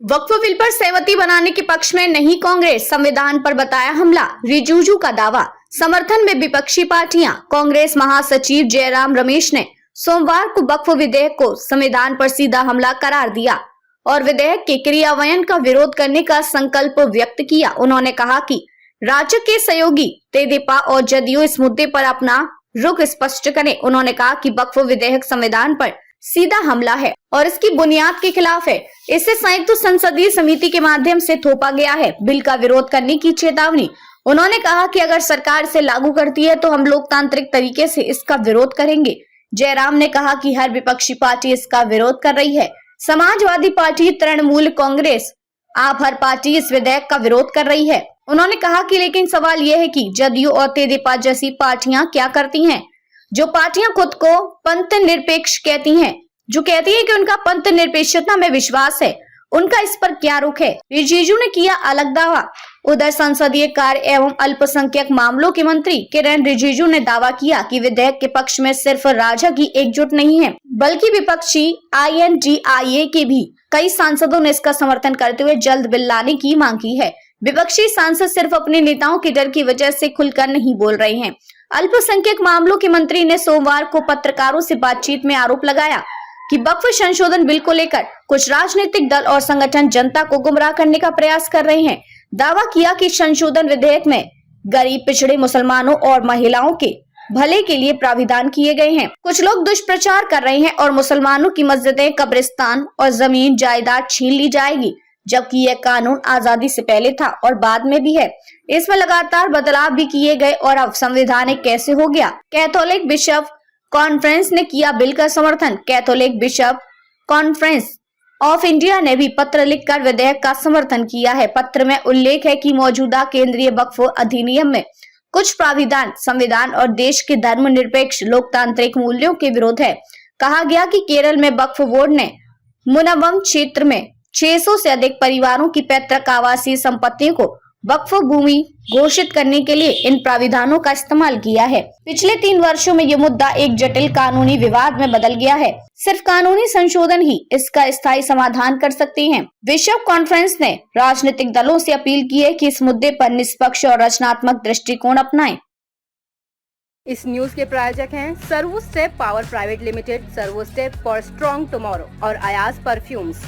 वक्फ bill पर सहमति बनाने के पक्ष में नहीं कांग्रेस, संविधान पर बताया हमला, रिजिजू का दावा। समर्थन में विपक्षी पार्टियां। कांग्रेस महासचिव जयराम रमेश ने सोमवार को वक्फ विधेयक को संविधान पर सीधा हमला करार दिया और विधेयक के क्रियान्वयन का विरोध करने का संकल्प व्यक्त किया। उन्होंने कहा कि राज्य के सहयोगी तेदेपा और जदयू इस मुद्दे पर अपना रुख स्पष्ट करें। उन्होंने कहा कि वक्फ विधेयक संविधान पर सीधा हमला है और इसकी बुनियाद के खिलाफ है। इसे संयुक्त संसदीय समिति के माध्यम से थोपा गया है। बिल का विरोध करने की चेतावनी। उन्होंने कहा कि अगर सरकार इसे लागू करती है तो हम लोकतांत्रिक तरीके से इसका विरोध करेंगे। जयराम ने कहा कि हर विपक्षी पार्टी इसका विरोध कर रही है। समाजवादी पार्टी, तृणमूल कांग्रेस, आप हर पार्टी इस विधेयक का विरोध कर रही है। उन्होंने कहा कि लेकिन सवाल यह है कि जदयू और तेदेपा जैसी पार्टियां क्या करती हैं, जो पार्टियां खुद को पंथ निरपेक्ष कहती हैं, जो कहती हैं कि उनका पंथ निरपेक्षता में विश्वास है, उनका इस पर क्या रुख है। रिजिजू ने किया अलग दावा। उधर संसदीय कार्य एवं अल्पसंख्यक मामलों के मंत्री किरेन रिजिजू ने दावा किया कि विधेयक के पक्ष में सिर्फ राजग ही एकजुट नहीं है, बल्कि विपक्षी INDIA के भी कई सांसदों ने इसका समर्थन करते हुए जल्द बिल लाने की मांग की है। विपक्षी सांसद सिर्फ अपने नेताओं के डर की वजह से खुलकर नहीं बोल रहे हैं। अल्पसंख्यक मामलों के मंत्री ने सोमवार को पत्रकारों से बातचीत में आरोप लगाया कि वक्फ संशोधन बिल को लेकर कुछ राजनीतिक दल और संगठन जनता को गुमराह करने का प्रयास कर रहे हैं। दावा किया कि संशोधन विधेयक में गरीब, पिछड़े, मुसलमानों और महिलाओं के भले के लिए प्राविधान किए गए हैं। कुछ लोग दुष्प्रचार कर रहे हैं और मुसलमानों की मस्जिदें, कब्रिस्तान और जमीन जायदाद छीन ली जाएगी, जबकि यह कानून आजादी से पहले था और बाद में भी है। इसमें लगातार बदलाव भी किए गए और अब संवैधानिक कैसे हो गया। कैथोलिक बिशप कॉन्फ्रेंस ने किया बिल का समर्थन। Catholic bishop conference of India ने भी पत्र लिखकर विधेयक का समर्थन किया है। पत्र में उल्लेख है कि मौजूदा केंद्रीय वक्फ अधिनियम में कुछ प्राविधान संविधान और देश के धर्मनिरपेक्ष लोकतांत्रिक मूल्यों के विरोध है। कहा गया कि केरल में वक्फ बोर्ड ने मुनव्वम क्षेत्र में 600 से अधिक परिवारों की पैतृक आवासीय संपत्तियों को वक्फ भूमि घोषित करने के लिए इन प्राविधानों का इस्तेमाल किया है। पिछले 3 वर्षों में ये मुद्दा एक जटिल कानूनी विवाद में बदल गया है। सिर्फ कानूनी संशोधन ही इसका स्थायी समाधान कर सकते हैं। बिशप कॉन्फ्रेंस ने राजनीतिक दलों से अपील की है कि इस मुद्दे पर निष्पक्ष और रचनात्मक दृष्टिकोण अपनाएं। इस न्यूज के प्रायोजक हैं servo step power private limited, servo step for strong tomorrow और अयाज परफ्यूम्स।